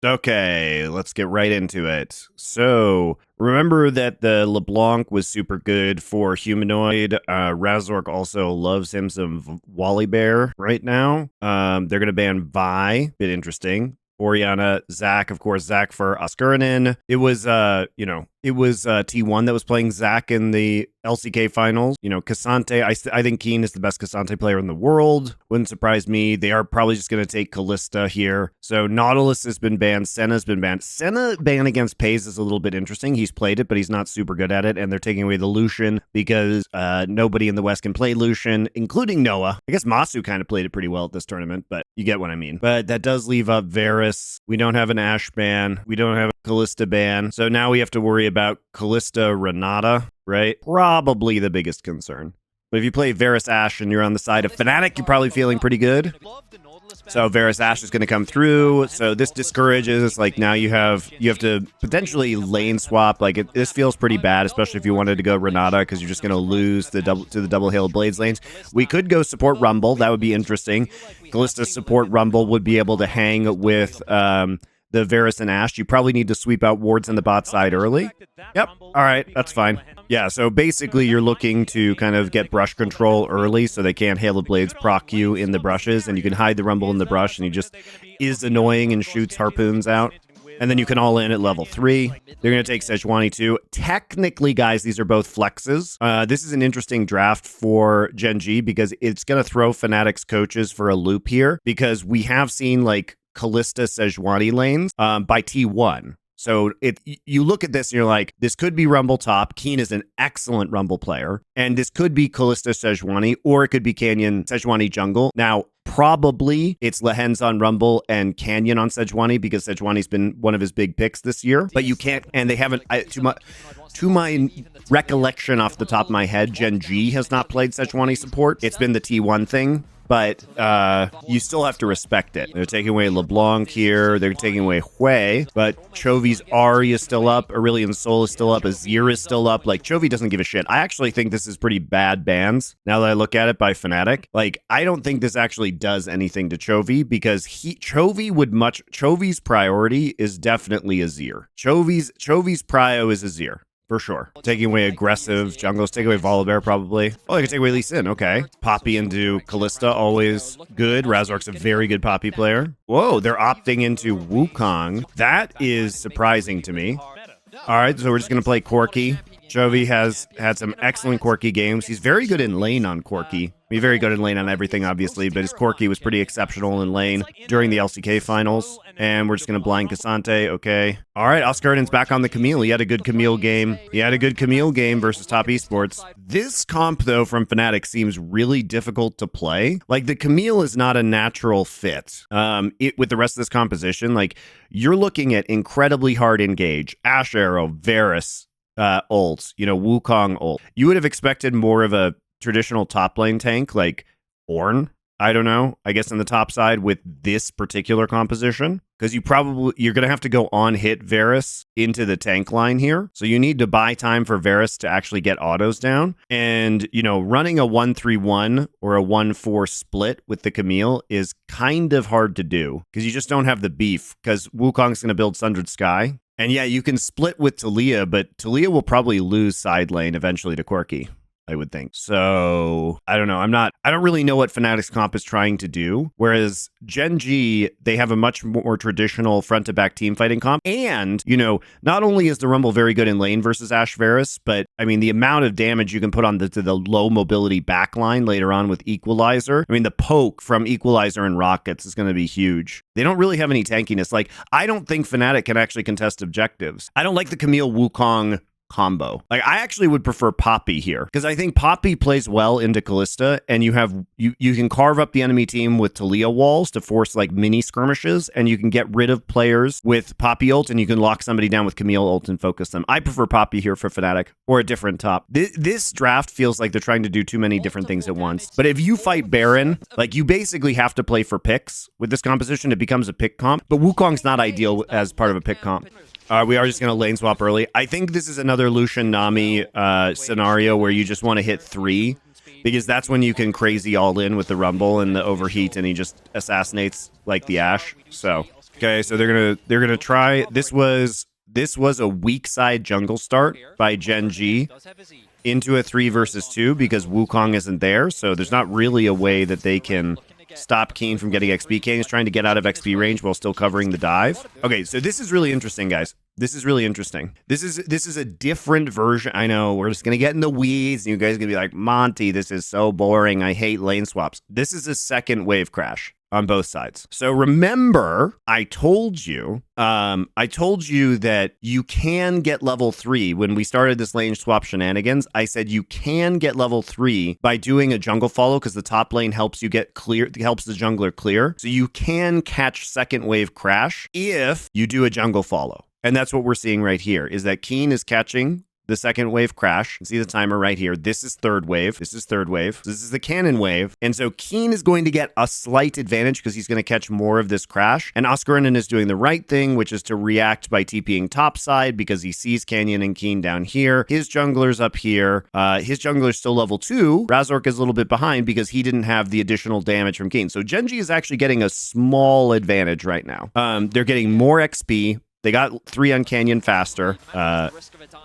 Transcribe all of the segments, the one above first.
Okay, let's get right into it. So, remember that the LeBlanc was super good for humanoid. Razork also loves him some Wally Bear right now. They're going to ban Vi. Bit interesting. Oriana, Zac, of course, Zac for Oscarinin. It was, it was T1 that was playing Zac in the LCK finals. You know, Cassante, I think Keen is the best Cassante player in the world. Wouldn't surprise me. They are probably just going to take Kalista here. So Nautilus has been banned. Senna's been banned. Senna ban against Pays is a little bit interesting. He's played it, but he's not super good at it. And they're taking away the Lucian because nobody in the West can play Lucian, including Noah. I guess Masu kind of played it pretty well at this tournament, but you get what I mean. But that does leave up Varus. We don't have an Ashe ban. We don't have a Kalista ban. So now we have to worry about Kalista Renata, right? Probably the biggest concern. But if you play Varus Ashe and you're on the side of Fnatic, you're probably feeling pretty good. So Varus Ashe is going to come through. So this discourages, like, now you have to potentially lane swap. Like, this feels pretty bad, especially if you wanted to go Renata, because you're just going to lose the double Hail Blades lanes. We could go support Rumble. That would be interesting. Kalista support Rumble would be able to hang with the Varus and Ashe. You probably need to sweep out wards on the bot side early. Yep. All right. That's fine. Yeah, so basically you're looking to kind of get brush control early so they can't Hail of Blades proc you in the brushes, and you can hide the Rumble in the brush, and he just is annoying and shoots harpoons out. And then you can all in at level 3. They're going to take Sejuani too. Technically, guys, these are both flexes. This is an interesting draft for GenG because it's going to throw Fnatic's coaches for a loop here, because we have seen, like, Kalista Sejuani lanes by T1. So you look at this and you're like, this could be Rumble top. Keen is an excellent Rumble player. And this could be Kalista Sejuani, or it could be Canyon Sejuani jungle. Now, probably it's Lehens on Rumble and Canyon on Sejuani, because Sejuani's been one of his big picks this year. But you can't, and they haven't, to my recollection off the top of my head, GenG has not played Sejuani support. It's been the T1 thing. But you still have to respect it. They're taking away LeBlanc here. They're taking away Hui. But Chovy's Ahri is still up. Aurelion Sol is still up. Azir is still up. Like, Chovy doesn't give a shit. I actually think this is pretty bad bans, now that I look at it, by Fnatic. Like, I don't think this actually does anything to Chovy, because Chovy's priority is definitely Azir. Chovy's prio is Azir. For sure. Taking away aggressive jungles. Take away Volibear, probably. Oh, I can take away Lee Sin. Okay. Poppy into Kalista, always good. Razork's a very good Poppy player. Whoa, they're opting into Wukong. That is surprising to me. All right, so we're just going to play Corki. Chovy has had some excellent Corki games. He's very good in lane on Corki. He's very good in lane on everything, obviously, but his Corki was pretty exceptional in lane during the LCK finals. And we're just going to blind Cassante. Okay. All right, Oscarin's back on the Camille. He had a good Camille game. Versus top esports. This comp, though, from Fnatic seems really difficult to play. Like, the Camille is not a natural fit with the rest of this composition. Like, you're looking at incredibly hard engage. Ashe Arrow, Varus, ult, Wukong ult. You would have expected more of a traditional top lane tank like Ornn. I don't know. I guess on the top side with this particular composition, because you're going to have to go on hit Varus into the tank line here. So you need to buy time for Varus to actually get autos down. And, running a 1-3-1 or a 1-4 split with the Camille is kind of hard to do, because you just don't have the beef, because Wukong's going to build Sundered Sky. And yeah, you can split with Taliyah, but Taliyah will probably lose side lane eventually to Corki, I would think. So I don't know. I don't really know what Fnatic's comp is trying to do. Whereas GenG, they have a much more traditional front to back team fighting comp. And, not only is the Rumble very good in lane versus Ashe Varus, but I mean, the amount of damage you can put on to the low mobility backline later on with Equalizer. I mean, the poke from Equalizer and Rockets is going to be huge. They don't really have any tankiness. Like, I don't think Fnatic can actually contest objectives. I don't like the Camille Wukong combo. Like, I actually would prefer Poppy here, because I think Poppy plays well into Kalista, and you can carve up the enemy team with Taliyah walls to force like mini skirmishes, and you can get rid of players with Poppy ult, and you can lock somebody down with Camille ult and focus them. I prefer Poppy here for Fnatic, or a different top. This draft feels like they're trying to do too many different things at once. But if you fight Baron, like, you basically have to play for picks. With this composition, it becomes a pick comp, but Wukong's not ideal as part of a pick comp. We are just going to lane swap early. I think this is another Lucian Nami scenario where you just want to hit 3, because that's when you can crazy all in with the Rumble and the overheat, and he just assassinates like the Ashe. So Okay, so they're gonna try. This was a weak side jungle start by GenG into a 3 versus 2 because Wukong isn't there. So there's not really a way that they can stop Keen from getting XP. Kane is trying to get out of XP range while still covering the dive. Okay, so this is really interesting, guys. This is really interesting. This is a different version. I know we're just gonna get in the weeds, and you guys are gonna be like, Monty, this is so boring. I hate lane swaps. This is a second wave crash on both sides. So remember, I told you that you can get level 3 when we started this lane swap shenanigans. I said you can get level 3 by doing a jungle follow because the top lane helps you get clear, helps the jungler clear. So you can catch second wave crash if you do a jungle follow. And that's what we're seeing right here, is that Keen is catching the second wave crash. You see the timer right here. This is third wave. This is third wave. This is the cannon wave. And so Keen is going to get a slight advantage because he's going to catch more of this crash. And Oscarinen is doing the right thing, which is to react by TPing topside because he sees Canyon and Keen down here. His jungler's up here. His jungler's still level 2. Razork is a little bit behind because he didn't have the additional damage from Keen. So GenG is actually getting a small advantage right now. They're getting more XP. They got 3 on Canyon faster.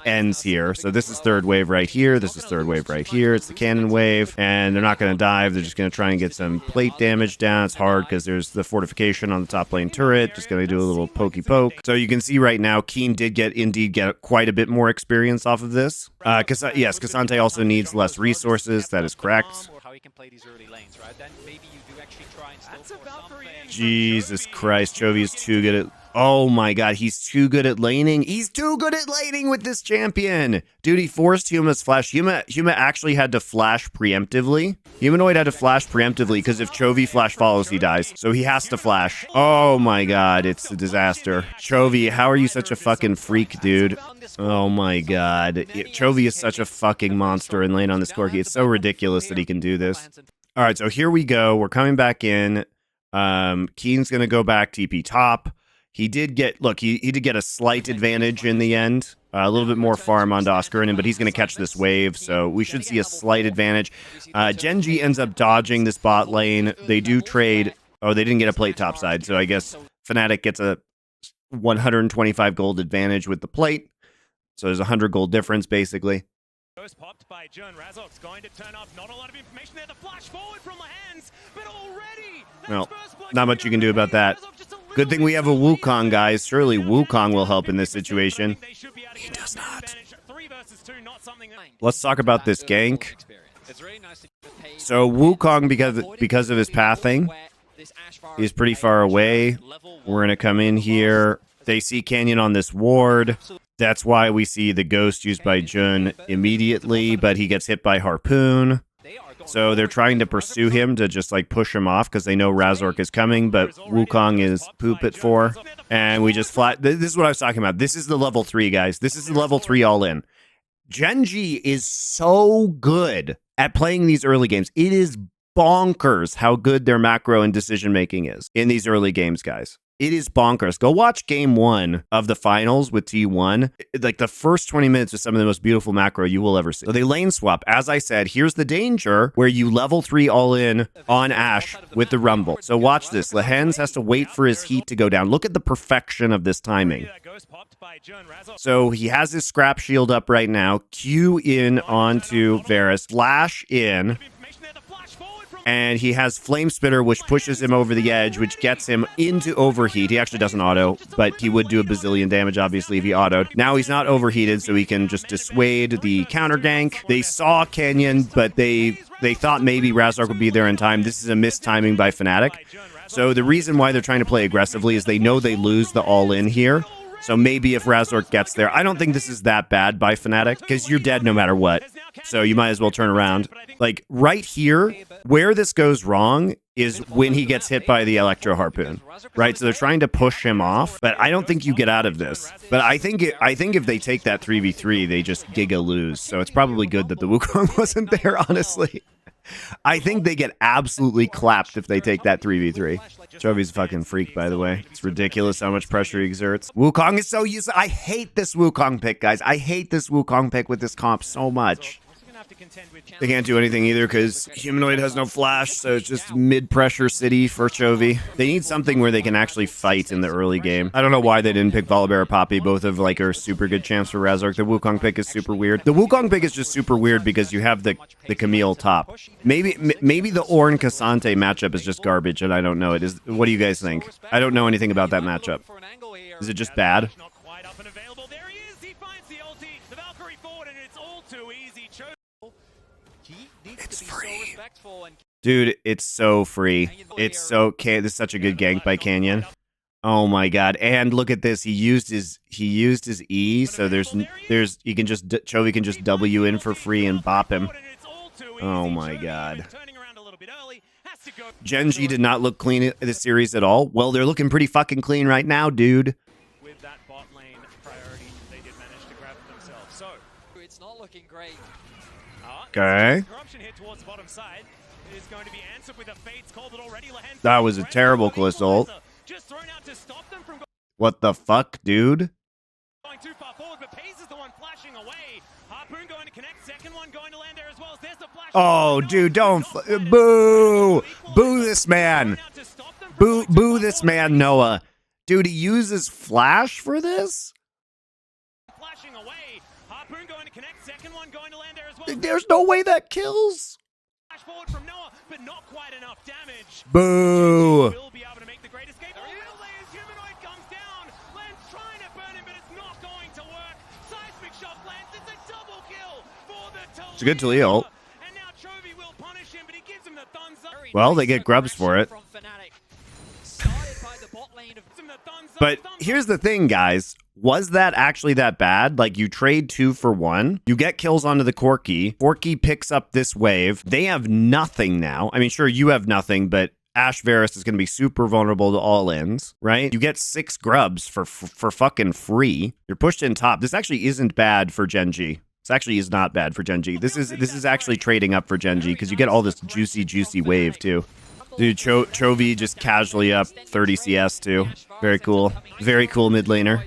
Ends here. So this is third wave right here. This is third wave right here. It's the cannon wave. And they're not going to dive. They're just going to try and get some plate damage down. It's hard because there's the fortification on the top lane turret. Just going to do a little pokey poke. So you can see right now, Keen did indeed get quite a bit more experience off of this. Yes, Cassante also needs less resources. That is correct. Jesus Christ, Chovy is too good at... Oh my god, he's too good at laning. He's too good at laning with this champion. Dude, he forced Huma's flash. Huma actually had to flash preemptively. Humanoid had to flash preemptively because if Chovy flash follows, he dies. So he has to flash. Oh my god, it's a disaster. Chovy, how are you such a fucking freak, dude? Oh my god. Chovy is such a fucking monster in lane on this Corki. It's so ridiculous that he can do this. All right, so here we go. We're coming back in. Keen's going to go back TP top. He did get, look, he did get a slight advantage in the end. A little bit more farm onto Oscarinen, but he's going to catch this wave, so we should see a slight advantage. GenG ends up dodging this bot lane. They do trade. Oh, they didn't get a plate topside, so I guess Fnatic gets a 125 gold advantage with the plate. So there's a 100 gold difference, basically. Popped by Jun. Razork's going to turn off. Not a lot of information there. The flash forward from the hands, but already. Well, not much you can do about that. Good thing we have a Wukong, guys. Surely Wukong will help in this situation. He does not. Let's talk about this gank. So Wukong, because of his pathing, he's pretty far away. We're going to come in here. They see Canyon on this ward. That's why we see the ghost used by Jun immediately, but he gets hit by Harpoon. So they're trying to pursue him to just like push him off because they know Razork is coming, but Wukong is poop at 4. And we just flat. This is what I was talking about. This is the level 3, guys. This is the level 3 all in. GenG is so good at playing these early games. It is bonkers how good their macro and decision making is in these early games, guys. It is bonkers. Go watch game 1 of the finals with T1. Like the first 20 minutes is some of the most beautiful macro you will ever see. So they lane swap. As I said, here's the danger where you level 3 all in on Ashe with the Rumble. So watch this. Lehens has to wait for his heat to go down. Look at the perfection of this timing. So he has his scrap shield up right now. Q in onto Varus. Flash in. And he has Flame Spitter, which pushes him over the edge, which gets him into overheat. He actually doesn't auto, but he would do a bazillion damage, obviously, if he autoed. Now he's not overheated, so he can just dissuade the counter gank. They saw Canyon, but they thought maybe Razork would be there in time. This is a missed timing by Fnatic. So the reason why they're trying to play aggressively is they know they lose the all-in here. So maybe if Razork gets there, I don't think this is that bad by Fnatic, because you're dead no matter what. So you might as well turn around. Like, right here, where this goes wrong is when he gets hit by the Electro Harpoon, right? So they're trying to push him off, but I don't think you get out of this. But I think if they take that 3v3, they just giga lose. So it's probably good that the Wukong wasn't there, honestly. I think they get absolutely clapped if they take that 3v3. Chovy's a fucking freak, by the way. It's ridiculous how much pressure he exerts. Wukong is so useless. I hate this Wukong pick, guys. I hate this Wukong pick with this comp so much. They can't do anything either because Humanoid has no flash, so it's just mid-pressure city for Chovy. They need something where they can actually fight in the early game. I don't know why they didn't pick Volibear or Poppy. Both of like are super good champs for Razork. The Wukong pick is super weird. The Wukong pick is just super weird because you have the Camille top. Maybe the Ornn Cassante matchup is just garbage, and I don't know it. What do you guys think? I don't know anything about that matchup. Is it just bad? It's free. Dude, it's so free. It's so this is such a good gank by Canyon. Oh my god. And look at this. He used his E, so you can just Chovy can just W in for free and bop him. Oh my god. GenG did not look clean in this series at all. Well, they're looking pretty fucking clean right now, dude. With that bot lane priority, they did manage to grab it themselves. So it's not looking great. Okay. That was a terrible Callisto ult. What the fuck, dude? Going too far forward, but Pace is the one flashing away. Harpoon going to connect, second one going to land there as well. There's the flash. Oh, dude, don't boo! Boo this man! Boo this man, Noah. Dude, he uses flash for this? Flashing away. Harpoon going to connect, second one going to land there as well. There's no way that kills. Flash forward from Noah, but not quite enough damage. Boo! Will be able to make the great escape. Humanoid comes down. Lens trying to burn him, but it's not going to work. Seismic shot lands. It's a double kill for the Taliyah. It's a good Taliyah ult. And now Chovy will punish him, but he gives him the thumbs up. Well, they get grubs for it. But here's the thing, guys. Was that actually that bad? Like, you trade 2 for 1. You get kills onto the Corki. Corki picks up this wave. They have nothing now. I mean, sure, you have nothing, but Ash Varus is going to be super vulnerable to all-ins, right? You get 6 grubs for fucking free. You're pushed in top. This actually isn't bad for GenG. This actually is not bad for GenG. This is actually trading up for GenG because you get all this juicy wave, too. Dude, Chovy just casually up 30 CS, too. Very cool. Very cool mid laner.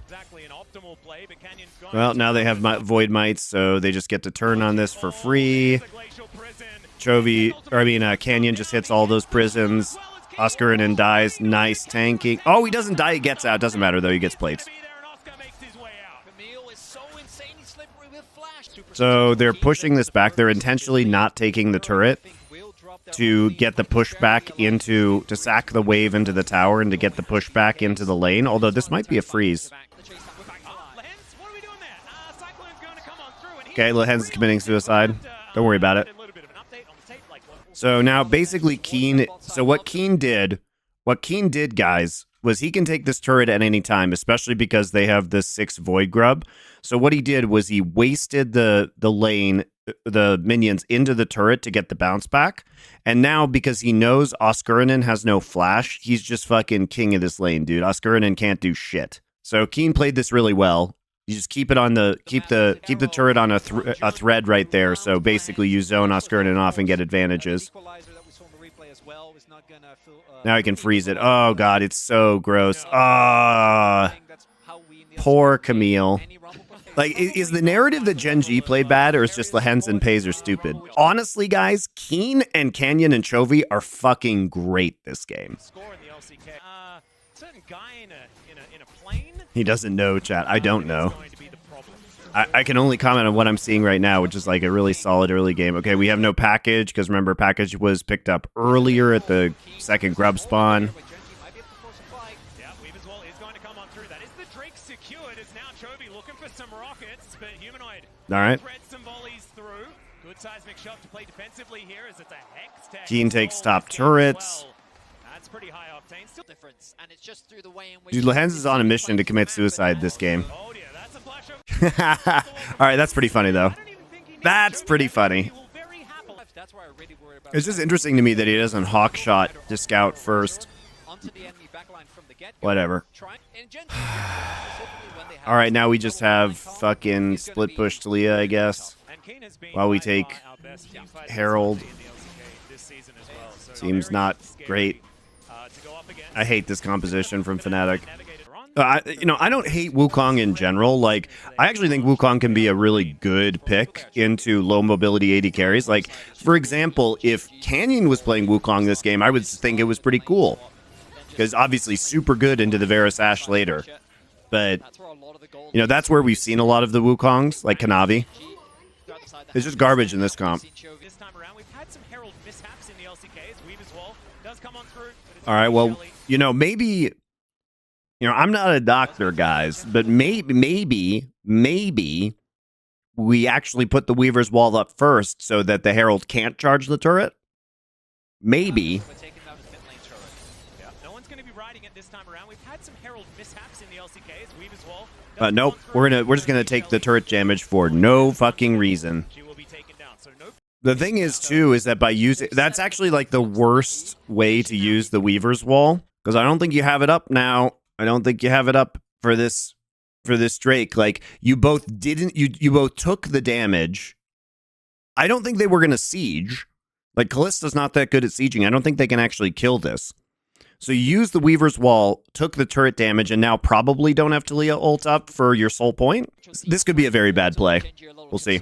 Well, now they have Void Mites, so they just get to turn on this for free. Canyon just hits all those prisons. Oscarinen dies. Nice tanking. Oh, he doesn't die. He gets out. Doesn't matter, though. He gets plates. So they're pushing this back. They're intentionally not taking the turret to get the pushback to sack the wave into the tower and to get the pushback into the lane, although this might be a freeze. Okay, Lehens is committing suicide. Don't worry about it. So now basically Keen, so what Keen did, guys, was he can take this turret at any time, especially because they have this 6 Void Grub. So what he did was he wasted the lane, the minions into the turret to get the bounce back. And now because he knows Oscarinen has no flash, he's just fucking king of this lane, dude. Oscarinen can't do shit. So Keen played this really well. You just keep it on keep the turret on a thread right there. So basically you zone Oscarinen off and get advantages. Now I can freeze it. Oh god, it's so gross. Ah, poor Camille. Like, is the narrative that GenG played bad, or is just Lehens and Pays are stupid? Honestly, guys, Keen and Canyon and Chovy are fucking great this game. He doesn't know, chat. I don't know. I can only comment on what I'm seeing right now, which is like a really solid early game. Okay, we have no package, because remember, package was picked up earlier at the second grub spawn. All right. Keen takes top turrets. Dude, Lehens is on a mission to commit suicide this game. All right, that's pretty funny, though. That's pretty funny. It's just interesting to me that he doesn't hawk shot to scout first. Whatever. All right, now we just have fucking split push Taliyah, I guess. While we take Herald. Seems not great. I hate this composition from Fnatic. I don't hate Wukong in general. Like, I actually think Wukong can be a really good pick into low mobility AD carries. Like, for example, if Canyon was playing Wukong this game, I would think it was pretty cool. Because obviously super good into the Varus Ashe later. But, that's where we've seen a lot of the Wukongs, like Kanavi. It's just garbage in this comp. This time around, we've had some Herald mishaps in the LCK as Weaver's Wall does come on through. All right, well, maybe... I'm not a doctor, guys, but maybe we actually put the Weaver's Wall up first so that the Herald can't charge the turret. Maybe. No one's going to be riding it this time around. We've had some Herald mishaps in the LCK as Weaver's Wall. Nope, we're just gonna take the turret damage for no fucking reason. The thing is too is that by using that's actually like the worst way to use the Weaver's Wall, because I don't think you have it up now. I don't think you have it up for this Drake. Like, you both didn't, you both took the damage. I don't think they were going to siege. Like, Kallista's not that good at sieging. I don't think they can actually kill this. So you use the Weaver's Wall, took the turret damage, and now probably don't have Talia ult up for your soul point. This could be a very bad play. We'll see.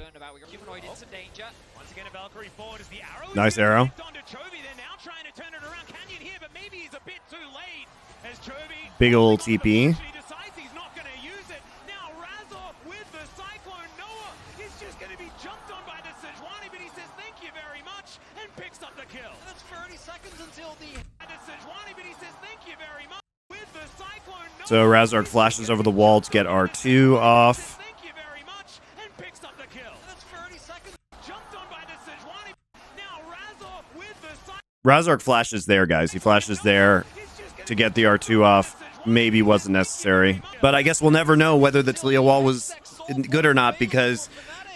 Nice arrow. Big old TP. So Razork flashes over the wall to get R2 off. Razork flashes there, guys. He flashes there to get the R2 off. Maybe wasn't necessary. But I guess we'll never know whether the Talia wall was good or not, because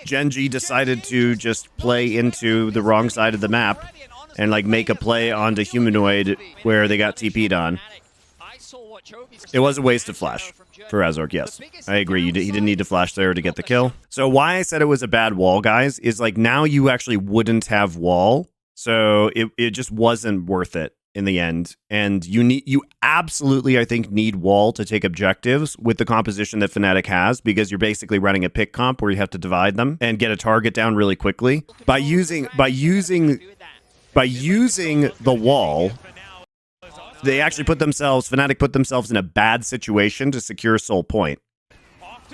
GenG decided to just play into the wrong side of the map and like make a play onto Humanoid where they got TP'd on. It was a waste of flash for Razork, yes. I agree. He didn't need to flash there to get the kill. So why I said it was a bad wall, guys, is like now you actually wouldn't have wall. So it just wasn't worth it in the end. And you absolutely, I think, need wall to take objectives with the composition that Fnatic has, because you're basically running a pick comp where you have to divide them and get a target down really quickly. By using the wall, they actually Fnatic put themselves in a bad situation to secure soul point.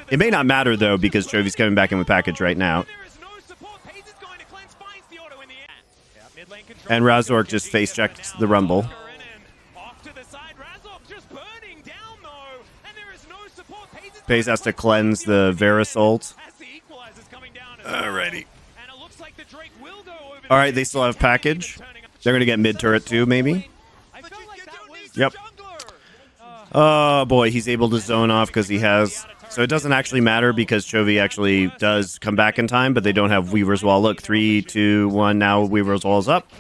It may not matter though, because Chovy's coming back in with package right now. And Razork just face checked the Rumble. Pace has to cleanse the Varus ult. Alrighty. Alright, they still have package. They're going to get mid turret too, maybe. Yep. Oh boy, he's able to zone off because he has... So it doesn't actually matter because Chovy actually does come back in time, but they don't have Weaver's Wall. Look, 3, 2, 1, now Weaver's Wall's up.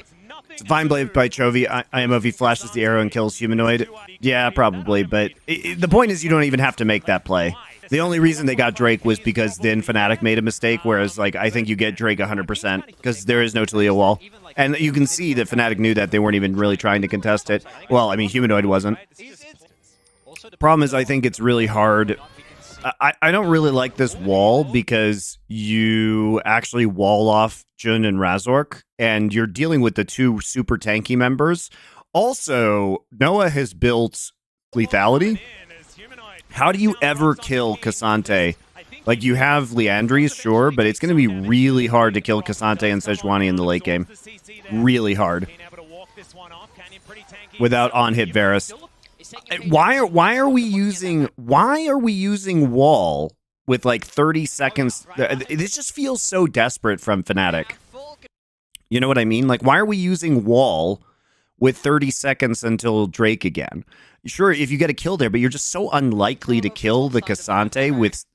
It's a fine play by Chovy. IMOV flashes the arrow and kills Humanoid. Yeah, probably, but the point is you don't even have to make that play. The only reason they got Drake was because then Fnatic made a mistake, whereas like I think you get Drake 100% because there is no Talia wall. And you can see that Fnatic knew that they weren't even really trying to contest it. Well, I mean, Humanoid wasn't. Problem is, I think it's really hard. I don't really like this wall because you actually wall off Jun and Razork, and you're dealing with the two super tanky members. Also, Noah has built lethality. How do you ever kill Cassante? Like, you have Leandries, sure, but it's going to be really hard to kill Cassante and Sejuani in the late game. Really hard. Without on-hit Varus. Why are we using wall with like 30 seconds? This just feels so desperate from Fnatic. You know what I mean? Like, why are we using wall with 30 seconds until Drake again? Sure, if you get a kill there, but you're just so unlikely to kill the Cassante with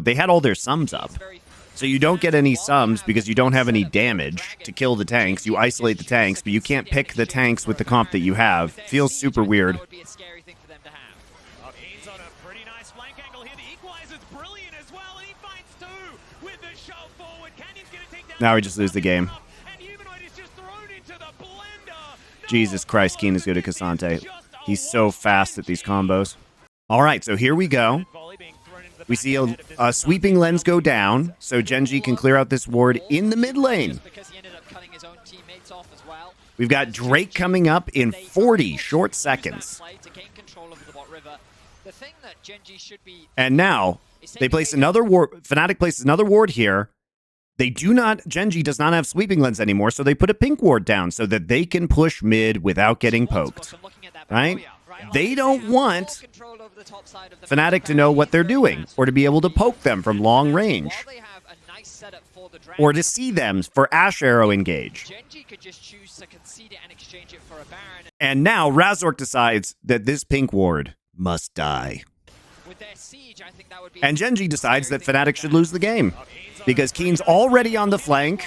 they had all their sums up. So you don't get any sums because you don't have any damage to kill the tanks. You isolate the tanks, but you can't pick the tanks with the comp that you have. Feels super weird. Now we just lose the game. Jesus Christ, Keen is good at Cassante. He's so fast at these combos. All right, so here we go. We see a sweeping lens go down, so GenG can clear out this ward in the mid lane. We've got Drake coming up in 40 short seconds. And now, they place another ward. Fnatic places another ward here. They do not, GenG does not have sweeping lens anymore, so they put a pink ward down so that they can push mid without getting poked. Right? They don't want Fnatic to know what they're doing, or to be able to poke them from long range, or to see them for Ash Arrow engage. And now Razork decides that this pink ward must die. And GenG decides that Fnatic should lose the game, because Keen's already on the flank,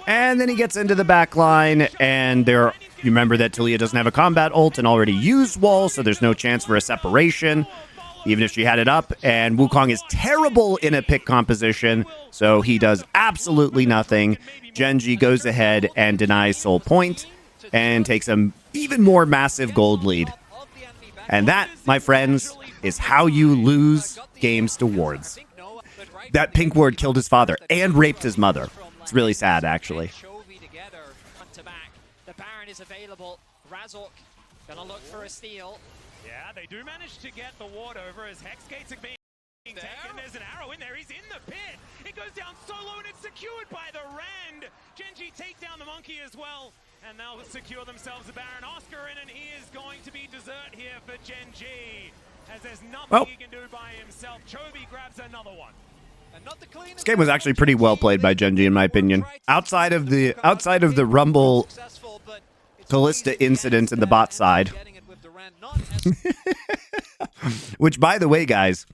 and then he gets into the back line, and you remember that Taliyah doesn't have a combat ult and already used wall, so there's no chance for a separation, even if she had it up. And Wukong is terrible in a pick composition, so he does absolutely nothing. GenG goes ahead and denies Soul Point and takes an even more massive gold lead. And that, my friends, is how you lose games to wards. That pink ward killed his father and raped his mother. It's really sad, actually. The Baron is available. Razork gonna look for a steal. Yeah, they do manage to get the ward over as Hex Gates are being taken. There's an arrow in there. He's in the pit. It goes down solo and it's secured by the Rend. GenG take down the monkey as well, and they'll secure themselves a Baron. Oscar in, and he is going to be dessert here for GenG, as there's nothing he can do by himself. Chovy grabs another one. This game was actually pretty well played by GenG, in my opinion. Outside of the Rumble Kalista incident in the bot side. Which, by the way, guys,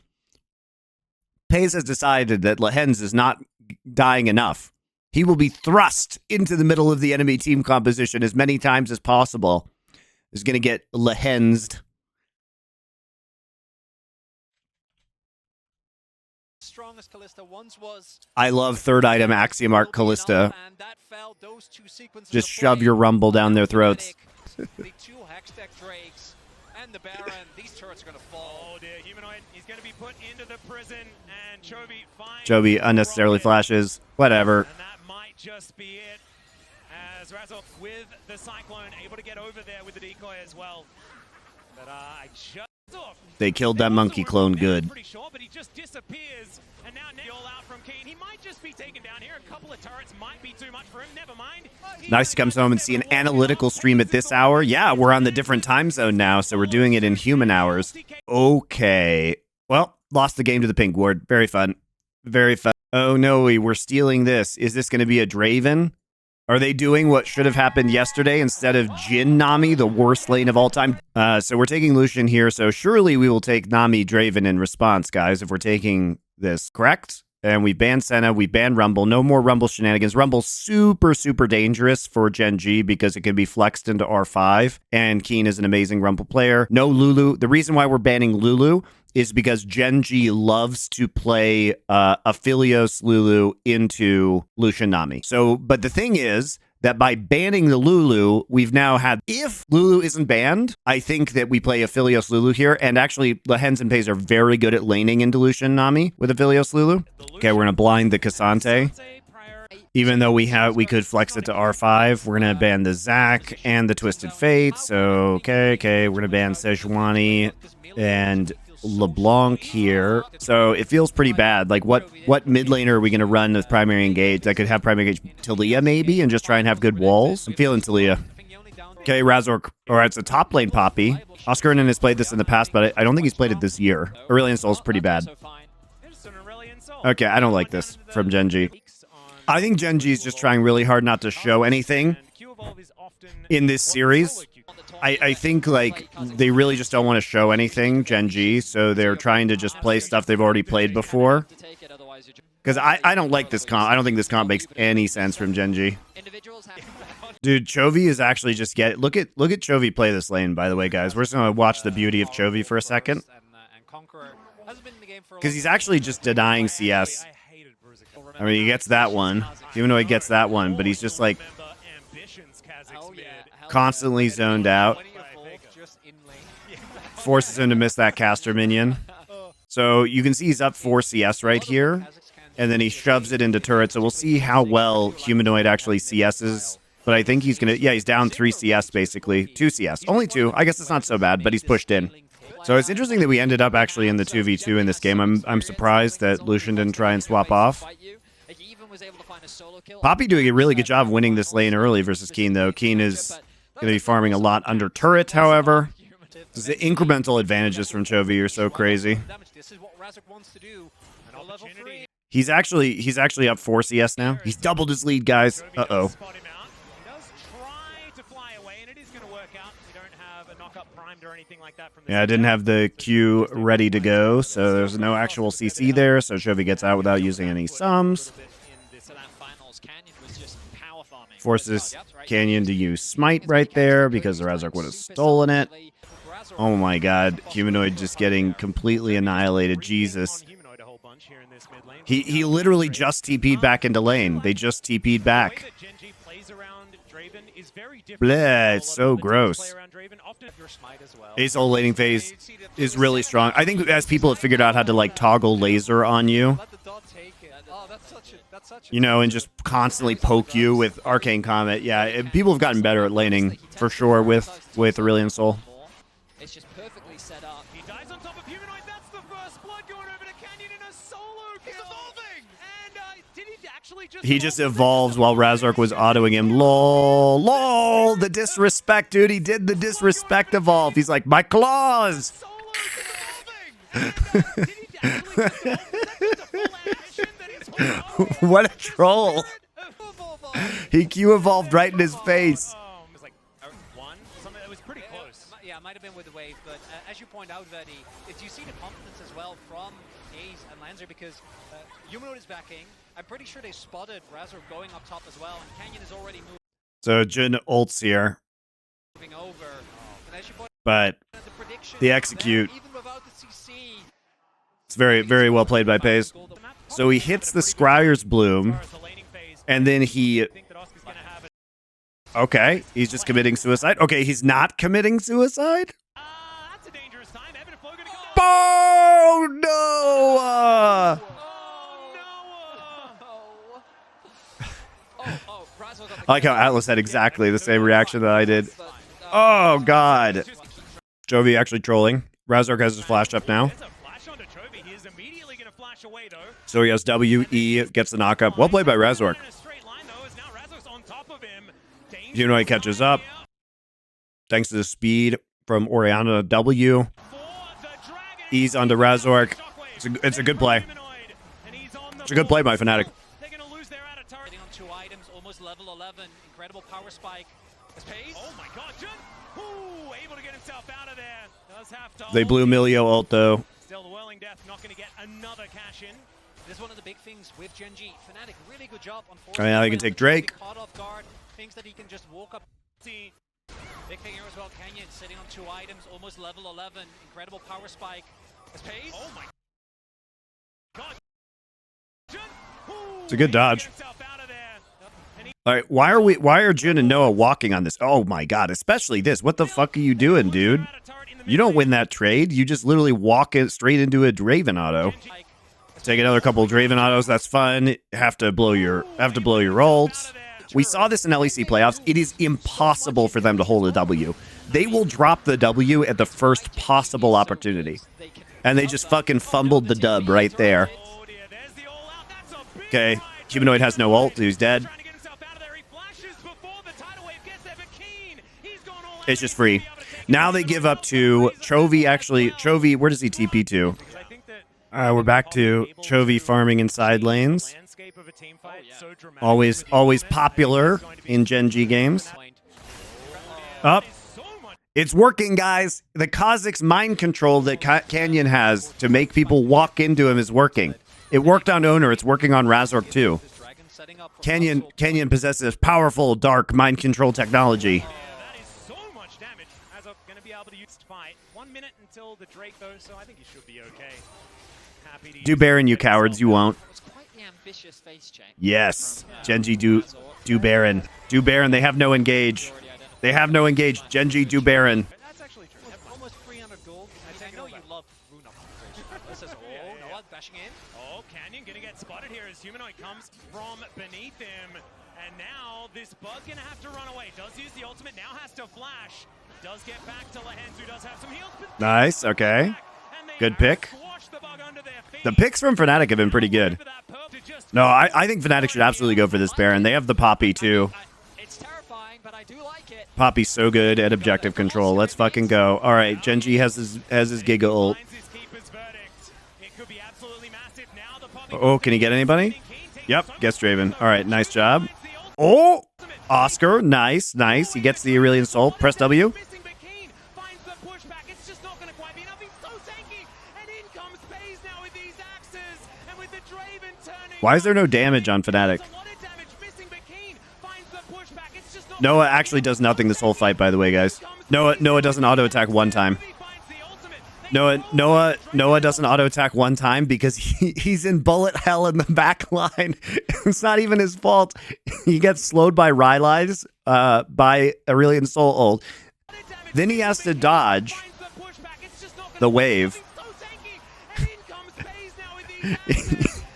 Paze has decided that Lehens is not dying enough. He will be thrust into the middle of the enemy team composition as many times as possible. He's going to get Lehensed. I love third item Axiom Arc Kalista. Just shove your Rumble down their throats. The two Hextech Drakes and the Baron. These turrets are going to fall. Oh dear, Humanoid. He's going to be put into the prison, and Chovy finds Chovy unnecessarily flashes. Whatever. And that might just be it. As Razork with the Cyclone able to get over there with the decoy as well. But they killed that monkey clone good. Pretty sure, but he just disappears. And now all out from Keen. He might just be taken down here. A couple of turrets might be too much for him. Never mind. Nice to come home and see an analytical stream at this hour. Yeah, we're on the different time zone now, so we're doing it in human hours. Okay. Well, lost the game to the pink ward. Very fun. Very fun. Oh no, we're stealing this. Is this going to be a Draven? Are they doing what should have happened yesterday instead of Jhin Nami, the worst lane of all time? So we're taking Lucian here, so surely we will take Nami Draven in response, guys, if we're taking this, correct? And we banned Senna, we banned Rumble. No more Rumble shenanigans. Rumble's super, super dangerous for GenG because it can be flexed into R5, and Keen is an amazing Rumble player. No Lulu. The reason why we're banning Lulu is because GenG loves to play Aphelios Lulu into Lucian Nami. So, but the thing is that by banning the Lulu, we've now had, if Lulu isn't banned, I think that we play Aphelios Lulu here, and actually Lehens and Paze are very good at laning into Lucian Nami with Aphelios Lulu. Okay, we're gonna blind the Cassante. Even though we could flex it to R5, we're gonna ban the Zac and the Twisted Fate. So okay, we're gonna ban Sejuani and LeBlanc here. So it feels pretty bad. Like, what mid laner are we going to run with primary engage? I could have primary engage Taliyah maybe and just try and have good walls. I'm feeling Taliyah. Okay, Razork. Alright, it's a top lane Poppy. Oscar has played this in the past, but I don't think he's played it this year. Aurelion Sol's pretty bad. Okay, I don't like this from GenG. I think GenG is just trying really hard not to show anything in this series. I think, like, they really just don't want to show anything, GenG, so they're trying to just play stuff they've already played before. Because I don't like this comp. I don't think this comp makes any sense from GenG. Dude, Chovy is actually just look at Chovy play this lane, by the way, guys. We're just going to watch the beauty of Chovy for a second. Because he's actually just denying CS. I mean, he gets that one. Humanoid gets that one, but he's just, like, constantly zoned out. forces him to miss that caster minion. So you can see he's up 4 CS right here, and then he shoves it into turret. So we'll see how well Humanoid actually CS's. But I think he's going to, yeah, he's down 3 CS basically. 2 CS. Only 2. I guess it's not so bad, but he's pushed in. So it's interesting that we ended up actually in the 2v2 in this game. I'm surprised that Lucian didn't try and swap off. Poppy doing a really good job winning this lane early versus Keen, though. Keen is going to be farming a lot under turret, however. The incremental advantages from Chovy are so crazy. He's actually up 4 CS now. He's doubled his lead, guys. Uh-oh. Yeah, I didn't have the Q ready to go, so there's no actual CC there, so Chovy gets out without using any sums. Forces Canyon to use Smite right there because the Razork would have stolen it. Oh my god, Humanoid just getting completely annihilated. Jesus. He literally just TP'd back into lane. They just TP'd back. Bleh, it's so gross. His whole laning phase is really strong. I think as people have figured out how to like toggle laser on you, you know, and just constantly poke you with Arcane Comet. Yeah, people have gotten better at laning for sure with Aurelion Soul. It's just perfectly set up. He dives on top of Humanoid. That's the first blood going over to Canyon in a solo kill. He's evolving! And did he actually just... He just evolves while Razork was autoing him. LOL. LOL. The disrespect, dude. He did the disrespect evolve. He's like, my claws! What a troll. He Q evolved right in his face. Yeah, it might have been with the wave, but as you point out, Verdi, you see the confidence as well from Ace and Lanzer because Humanoid is backing. I'm pretty sure they spotted Razor going up top as well, and Canyon is already moving. So Jin ults here. Moving over. And as you point but the execute. Even without the CC, it's very, very well played by Paze. So he hits the Scryer's Bloom, and then he... Okay, he's just committing suicide. Okay, he's not committing suicide? That's a dangerous time. Evan and Flo gonna go. Oh, no! I like how Atlas had exactly the same reaction that I did. Oh, God. Chovy actually trolling. Razork has his flash up now. So he has W, E, gets the knockup. Well played by Razork. Humanoid catches up. Thanks to the speed from Oriana W. Ease onto Razork. It's a good play. It's a good play by Fnatic. Incredible power spike. Oh my god, Jun! Ooh, able to get himself out of there. Does have to they blew Milio ult though. Still the Whirling Death not going to get another cash in. This is one of the big things with GenG. Fnatic really good job on forcing. Oh yeah, he can take Drake. Caught off guard, thinks that he can just walk up. Big thing here as well. Canyon sitting on 2 items, almost level 11. Incredible power spike. Pace. Oh my god. It's a good dodge. All right, why are Jun and Noah walking on this? Oh my god, especially this. What the fuck are you doing, dude? You don't win that trade. You just literally walk it straight into a Draven auto. Take another couple of Draven autos. That's fun. Have to blow your ults. We saw this in LEC playoffs. It is impossible for them to hold a W. They will drop the W at the first possible opportunity. And they just fucking fumbled the dub right there. Okay, Humanoid has no ult. He's dead. It's just free. Now they give up to Chovy. Actually, Chovy, where does he TP to? We're back to Chovy farming inside lanes. Always popular in GenG games. Up. It's working, guys. The Kha'Zix mind control that Canyon has to make people walk into him is working. It worked on Owner. It's working on Razork too. Canyon possesses powerful, dark mind control technology. Do Baron, you cowards. You won't. Yes. GenG, do Baron. Do Baron. They have no engage. They have no engage. GenG, do Baron. Noah bashing in. Oh, Canyon gonna get spotted here as Humanoid comes from beneath him. And now this bug's gonna have to run away. Does use the ultimate, now has to flash. Does get back to Lehens, who does have some heals. Nice, okay. Good pick. The picks from Fnatic have been pretty good. No, I think Fnatic should absolutely go for this Baron. They have the Poppy, too. It's terrifying, but I do like it. Poppy's so good at objective control. Let's fucking go. All right, GenG has his Giga ult. Oh, can he get anybody? Yep, gets Draven. All right, nice job. Oh, Oscar, nice, nice. He gets the Aurelion Soul. Press W. Why is there no damage on Fnatic? Noah actually does nothing this whole fight, by the way, guys. Noah doesn't auto attack one time. Noah doesn't auto attack one time because he's in bullet hell in the back line. It's not even his fault. He gets slowed by Rylai's by Aurelion Soul ult. Then he has to dodge the wave.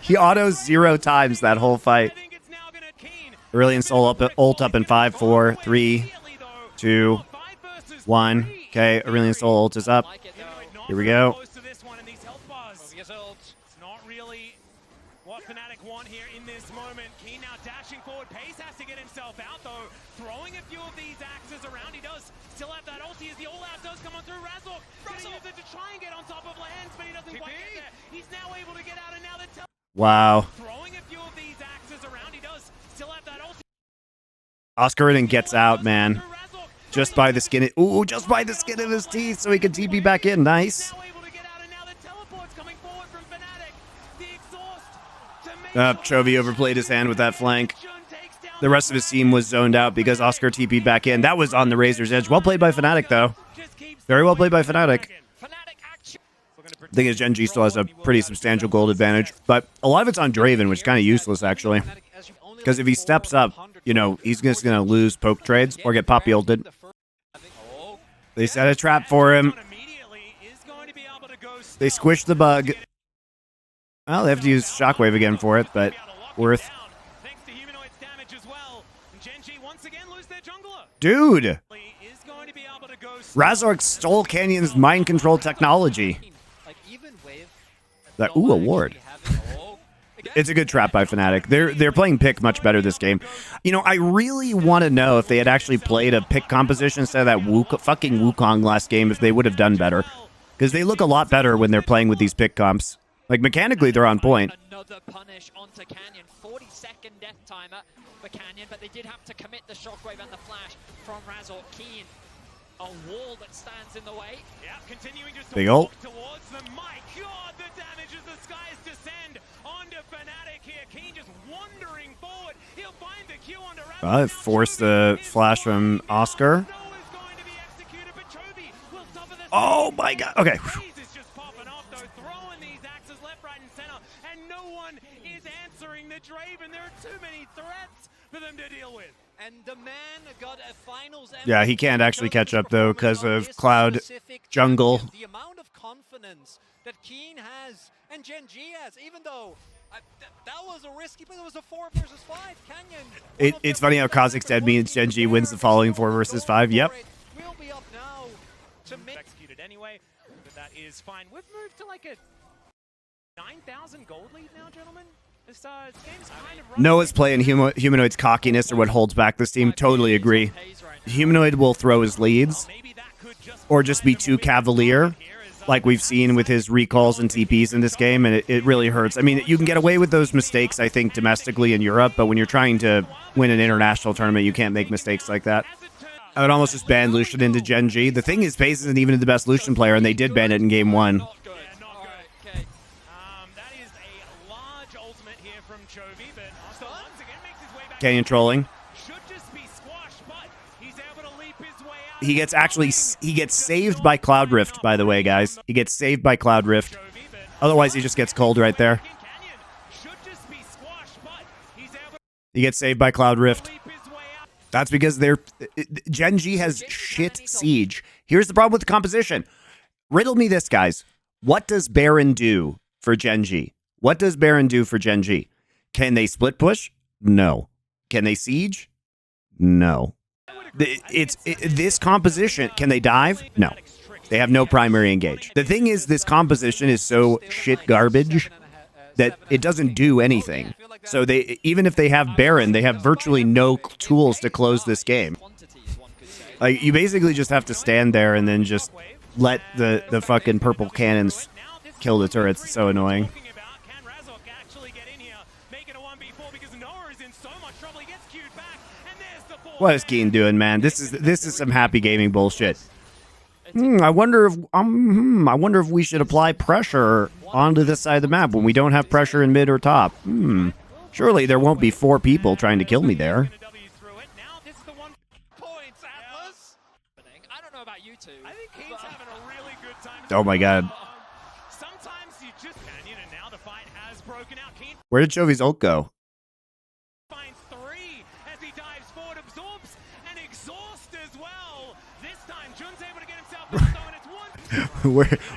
He autos 0 times that whole fight. Aurelion Soul ult up in 5, 4, 3, 2, 1. Okay, Aurelion Soul ult is up. Here we go. It's not really what Fnatic want here in this moment. Keen now dashing forward. Pace has to get himself out though. Throwing a few of these axes around. He does still have that ulti as the all-out does come on through. Razork gonna use it to try and get on top of Lehens, but he doesn't quite get there. He's now able to get out, and now the Wow. Throwing a few of these axes around. He does still have that ulti. Oscar gets out, man. Just by the skin. Just by the skin of his teeth, so he can TP back in. Nice. Chovy overplayed his hand with that flank. The rest of his team was zoned out because Oscar TP'd back in. That was on the razor's edge. Well played by Fnatic, though. Very well played by Fnatic. The thing is, GenG still has a pretty substantial gold advantage, but a lot of it's on Draven, which is kind of useless, actually. Because if he steps up, you know, he's just going to lose poke trades or get Poppy ulted. They set a trap for him. They squished the bug. Well, they have to use Shockwave again for it, but worth. Dude! Razork stole Canyon's mind control technology. That award. It's a good trap by Fnatic. They're playing pick much better this game. You know, I really want to know if they had actually played a pick composition instead of that fucking Wukong last game, if they would have done better. Because they look a lot better when they're playing with these pick comps. Like, mechanically, they're on point. Another punish onto Canyon. 40-second death timer for Canyon, but they did have to commit the shockwave and the flash from Razork. Keen. A wall that stands in the way. Yeah, continuing just Big ult. Towards them. My God, the damage as the skies descend onto Fnatic here. Keen just wandering forward. He'll find the Q onto Razork. I forced the flash from Oscar. Oh my God. Okay. Draven, there are too many threats for them to deal with. And the man got a finals. Yeah, he can't actually catch up though because of Cloud jungle. The amount of confidence that Keen has and GenG has, even though that was a risky, but it was a 4 versus 5. Canyon. It's funny how Kha'Zix dead means GenG wins the following 4 versus 5. Yep. We'll be up now to executed anyway, but that is fine. We've moved to like a 9,000 gold lead now, gentlemen. This game's kind of Noah's playing Humanoid's cockiness or what holds back this team. Totally agree. Humanoid will throw his leads or just be too cavalier, like we've seen with his recalls and TPs in this game, and it really hurts. I mean, you can get away with those mistakes, I think, domestically in Europe, but when you're trying to win an international tournament, you can't make mistakes like that. I would almost just ban Lucian into GenG. The thing is, Pace isn't even the best Lucian player, and they did ban it in Game 1. Canyon trolling. He gets saved by Cloud Rift, by the way, guys. He gets saved by Cloud Rift. Otherwise, he just gets cold right there. He gets saved by Cloud Rift. That's because GenG has shit siege. Here's the problem with the composition. Riddle me this, guys. What does Baron do for GenG? What does Baron do for GenG? Can they split push? No. Can they siege? No. This composition, can they dive? No. They have no primary engage. The thing is, this composition is so shit garbage that it doesn't do anything. So they, even if they have Baron, they have virtually no tools to close this game. Like, you basically just have to stand there and then just let the fucking purple cannons kill the turrets. It's so annoying. What is Keen doing, man? This is some happy gaming bullshit. I wonder if we should apply pressure onto this side of the map when we don't have pressure in mid or top. Surely there won't be 4 people trying to kill me there. Oh my god. Where did Chovy's ult go?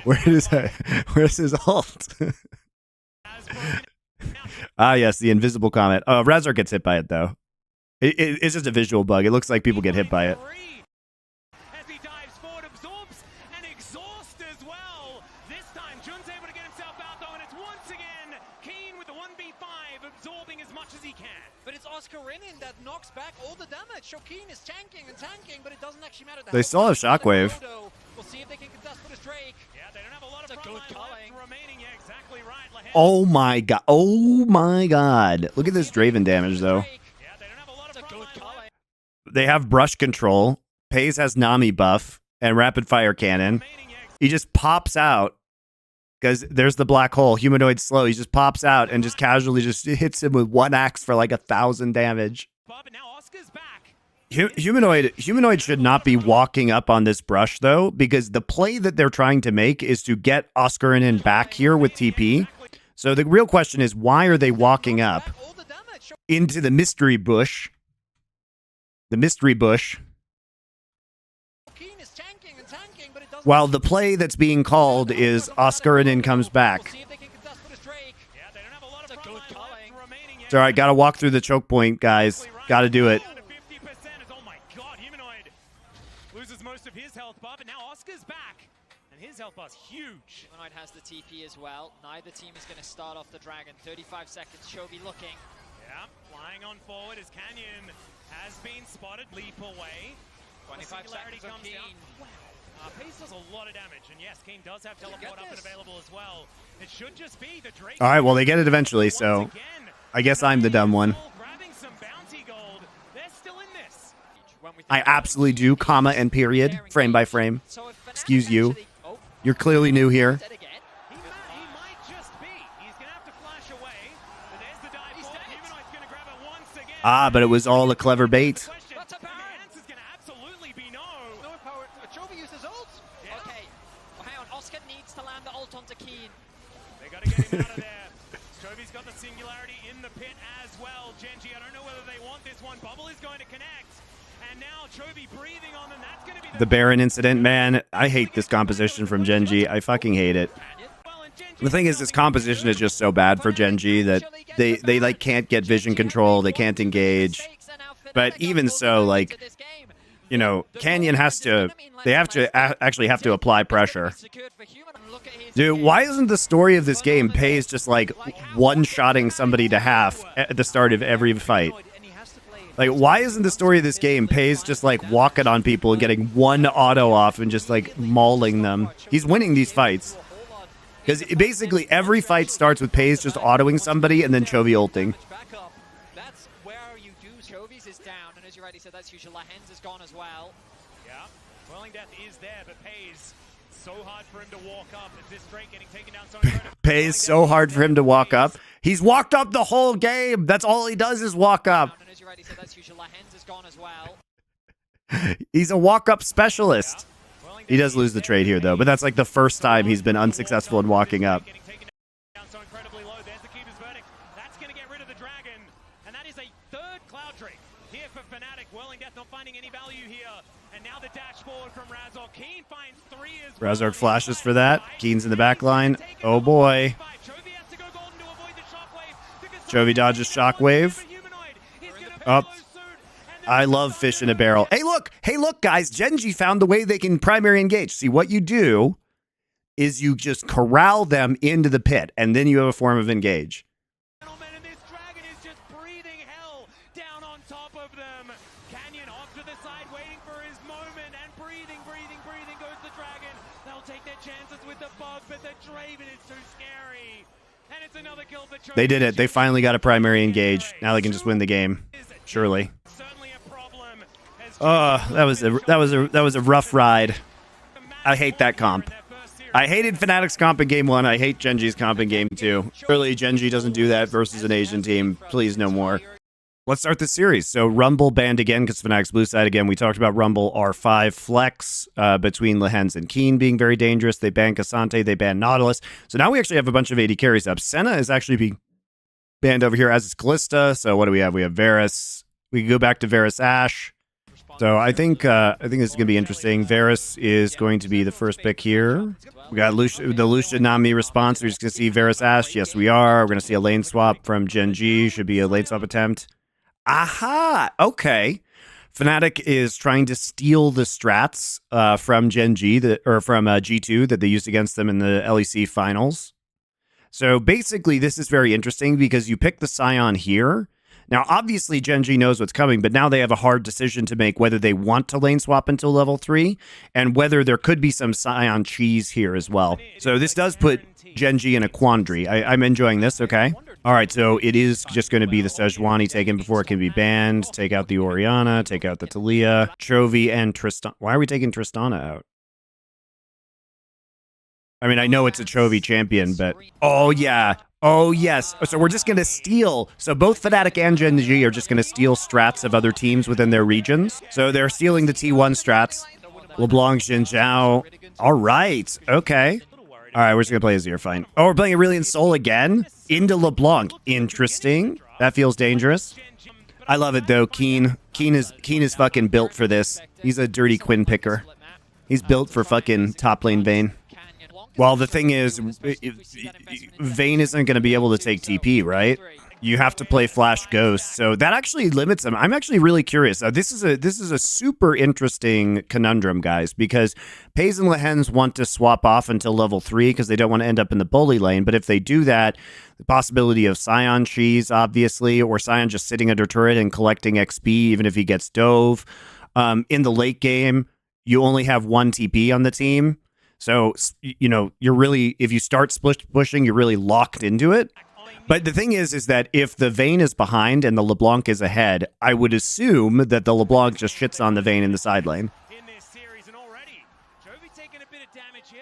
Where's his ult? Ah, yes, the invisible comet. Oh, Razor gets hit by it though. It's just a visual bug. It looks like people get hit by it. That knocks back all the damage. Shokeen is tanking and tanking, but it doesn't actually matter. They still have Shockwave. We'll see if they can contest for this Drake. Yeah, they don't have a lot of remaining. Yeah, exactly right. Oh my god. Oh my god. Look at this Draven damage though. Yeah, they don't have a lot of They have brush control. Pays has Nami buff and rapid fire cannon. He just pops out because there's the black hole. Humanoid slow. He just pops out and just casually just hits him with 1 axe for like 1,000 damage. Humanoid should not be walking up on this brush though, because the play that they're trying to make is to get Oscarinen back here with TP. So the real question is, why are they walking up into the mystery bush? The mystery bush. While the play that's being called is Oscarinen comes back. It's all right, gotta walk through the choke point, guys. Gotta do it. Loses most of his health bar, but now Oscar's back. And his health bar's huge. Humanoid has the TP as well. Neither team is going to start off the Dragon. 35 seconds, Chovy looking. Yeah, flying on forward as Canyon has been spotted. Leap away. 25 seconds comes down. Wow. Pace does a lot of damage, and yes, Keen does have teleport up and available as well. It should just be the Drake. All right, well, they get it eventually, so I guess I'm the dumb one. I absolutely do, comma and period, frame by frame. Excuse you. You're clearly new here. Ah, but it was all a clever bait. They got to get him out of there. Chovy's got the singularity in the pit as well. GenG, I don't know whether they want this one. Bubble is going to connect. And now Chovy breathing on them. That's going to be the Baron incident, man. I hate this composition from GenG. I fucking hate it. The thing is, this composition is just so bad for GenG that they like can't get vision control. They can't engage. But even so, like, you know, Canyon has to, they have to actually have to apply pressure. Dude, why isn't the story of this game Pays just like one-shotting somebody to half at the start of every fight? Like, why isn't the story of this game Pays just like walking on people and getting one auto off and just like mauling them? He's winning these fights. Because basically every fight starts with Pays just autoing somebody and then Chovy ulting. That's where you do. Chovy's is down, and as you already said, that's usually Lahens is gone as well. Yeah, Whirling Death is there, but Pays so hard for him to walk up. Is this Drake getting taken down so Pays so hard for him to walk up. He's walked up the whole game. That's all he does is walk up. And as you already said, that's usually Lahens is gone as well. He's a walk-up specialist. He does lose the trade here, though, but that's like the first time he's been unsuccessful in walking up. So incredibly low. There's the keeper's verdict. That's going to get rid of the Dragon, and that is a third Cloud Drake. here for Fnatic. Whirling Death not finding any value here. And now the dash forward from Razork. Keen finds 3 as well. Razork flashes for that. Keen's in the back line. Oh boy. Chovy dodges Shockwave. Up. I love fish in a barrel. Hey, look, guys. GenG found the way they can primary engage. See, what you do is you just corral them into the pit, and then you have a form of engage. And this dragon is just breathing hell down on top of them. Canyon off to the side, waiting for his moment, and breathing goes the dragon. They'll take their chances with the bug, but the Draven is too scary. And it's another kill for Chovy. They did it. They finally got a primary engage. Now they can just win the game. Surely. Oh, that was a rough ride. I hate that comp. I hated Fnatic's comp in game 1. I hate GenG's comp in game 2. Surely GenG doesn't do that versus an Asian team. Please, no more. Let's start the series. So Rumble banned again because Fnatic's blue side again. We talked about Rumble R5 flex between Lehens and Keen being very dangerous. They banned Cassante. They banned Nautilus. So now we actually have a bunch of AD carries up. Senna is actually being banned over here, as is Callista. So what do we have? We have Varus. We can go back to Varus Ashe. So I think this is going to be interesting. Varus is going to be the first pick here. We got the Lucia Nami response. We're just going to see Varus Ashe. Yes, we are. We're going to see a lane swap from GenG. Should be a lane swap attempt. Aha! Okay. Fnatic is trying to steal the strats from GenG, or from G2 that they used against them in the LEC finals. So basically, this is very interesting because you pick the Scion here. Now, obviously, GenG knows what's coming, but now they have a hard decision to make whether they want to lane swap until level 3 and whether there could be some Scion cheese here as well. So this does put GenG in a quandary. I'm enjoying this, okay? All right, so it is just going to be the Sejuani taken before it can be banned. Take out the Orianna, take out the Talia, Chovy, and Tristan. Why are we taking Tristana out? I mean, I know it's a Chovy champion, but... Oh, yeah. Oh, yes. So we're just going to steal. So both Fnatic and GenG are just going to steal strats of other teams within their regions. So they're stealing the T1 strats. LeBlanc, Xin Zhao. All right. Okay. All right, we're just going to play Azir. Fine. Oh, we're playing Aurelion Sol again? Into LeBlanc. Interesting. That feels dangerous. I love it, though. Keen is fucking built for this. He's a dirty Quinn picker. He's built for fucking top lane Vayne. Well, the thing is, Vayne isn't going to be able to take TP, right? You have to play Flash Ghost, so that actually limits him. I'm actually really curious. This is a super interesting conundrum, guys, because Pays and Lehens want to swap off until level 3 because they don't want to end up in the bully lane. But if they do that, the possibility of Scion cheese, obviously, or Scion just sitting under turret and collecting XP, even if he gets dove. In the late game, you only have 1 TP on the team. So, you know, you're really, if you start split pushing, you're really locked into it. But the thing is that if the Vayne is behind and the LeBlanc is ahead, I would assume that the LeBlanc just shits on the Vayne in the side lane.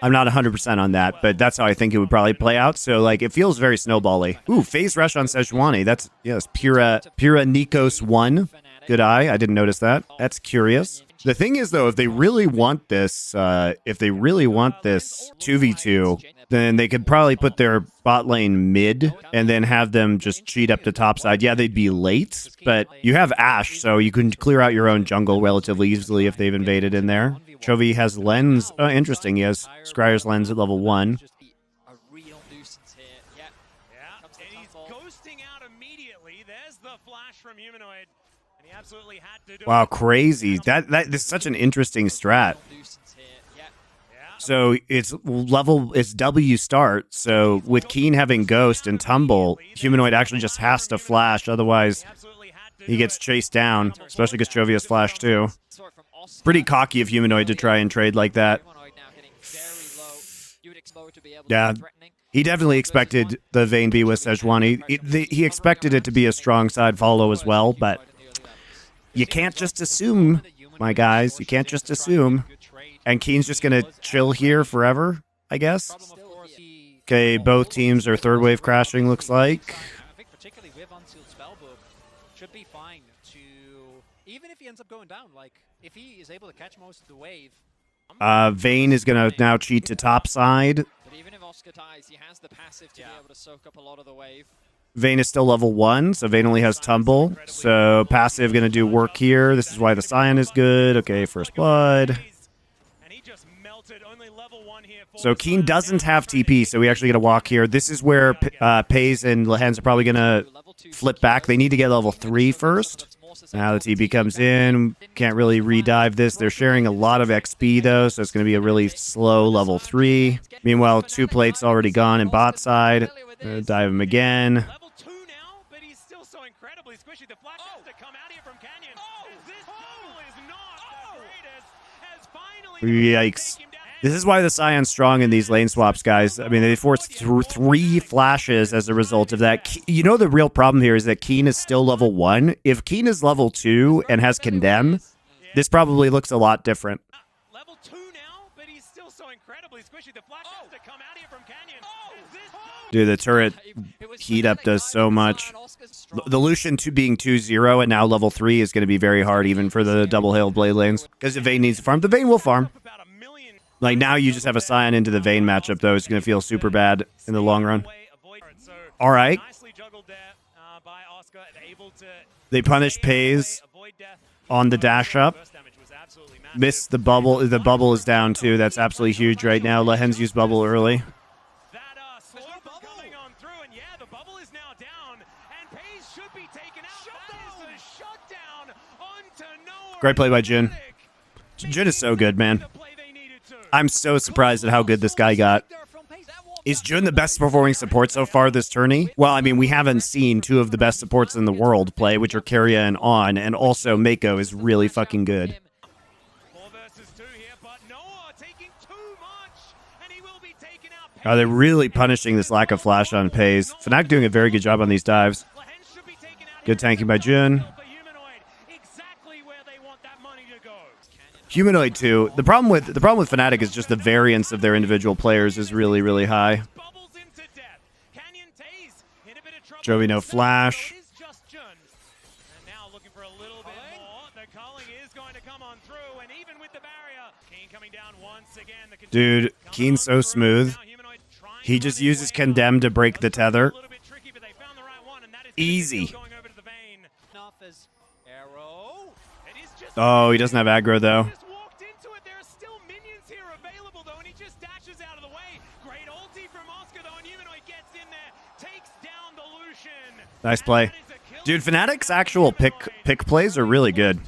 I'm not 100% on that, but that's how I think it would probably play out. So, like, it feels very snowball-y. Ooh, phase rush on Sejuani. That's, yes, Pura Nikos 1. Good eye. I didn't notice that. That's curious. The thing is, though, if they really want this 2v2, then they could probably put their bot lane mid and then have them just cheat up to top side. Yeah, they'd be late, but you have Ashe, so you can clear out your own jungle relatively easily if they've invaded in there. Chovy has Lens. Oh, interesting. He has Scryer's Lens at level 1. Wow, crazy. That is such an interesting strat. So it's W start. So with Keen having Ghost and Tumble, Humanoid actually just has to flash. Otherwise, he gets chased down, especially because Chovy has flash too. Pretty cocky of Humanoid to try and trade like that. Yeah, he definitely expected the Vayne B with Sejuani. He expected it to be a strong side follow as well, but you can't just assume, my guys. You can't just assume. And Keen's just going to chill here forever, I guess. Okay, both teams are third wave crashing, looks like. I think particularly with Unsealed Spellbook, should be fine to, even if he ends up going down, like, if he is able to catch most of the wave. Vayne is going to now cheat to top side. But even if Oscar dies, he has the passive to be able to soak up a lot of the wave. Vayne is still level 1, so Vayne only has Tumble. So passive going to do work here. This is why the Scion is good. Okay, first blood. So Keen doesn't have TP, so we actually get a walk here. This is where Pays and Lehens are probably going to flip back. They need to get level 3 first. Now the TP comes in. Can't really redive this. They're sharing a lot of XP, though, so it's going to be a really slow level 3. Meanwhile, 2 plates already gone in bot side. Dive him again. Yikes. This is why the Scion's strong in these lane swaps, guys. I mean, they forced through 3 flashes as a result of that. You know, the real problem here is that Keen is still level 1. If Keen is level 2 and has Condemn, this probably looks a lot different. Level 2 now, but he's still so incredibly squishy. The flash has to come out here from Canyon. Dude, the turret heat up does so much. The Lucian being 2-0 and now level 3 is going to be very hard even for the double hail blade lanes. Because if Vayne needs to farm, the Vayne will farm. Like, now you just have a Scion into the Vayne matchup, though. It's going to feel super bad in the long run. All right. They punish Pays on the dash up. Missed the bubble. The bubble is down, too. That's absolutely huge right now. Lehens used bubble early. Great play by Jin. Jin is so good, man. I'm so surprised at how good this guy got. Is Jun the best performing support so far this tourney? Well, I mean, we haven't seen 2 of the best supports in the world play, which are Keria and On, and also Mako is really fucking good. Are they really punishing this lack of flash on Pays? Fnatic doing a very good job on these dives. Good tanking by Jun. Humanoid too. The problem with Fnatic is just the variance of their individual players is really, really high. Jovi no flash. Dude, Keen's so smooth. He just uses Condemn to break the tether. Easy. Oh, he doesn't have aggro, though. Nice play. Dude, Fnatic's actual pick plays are really good.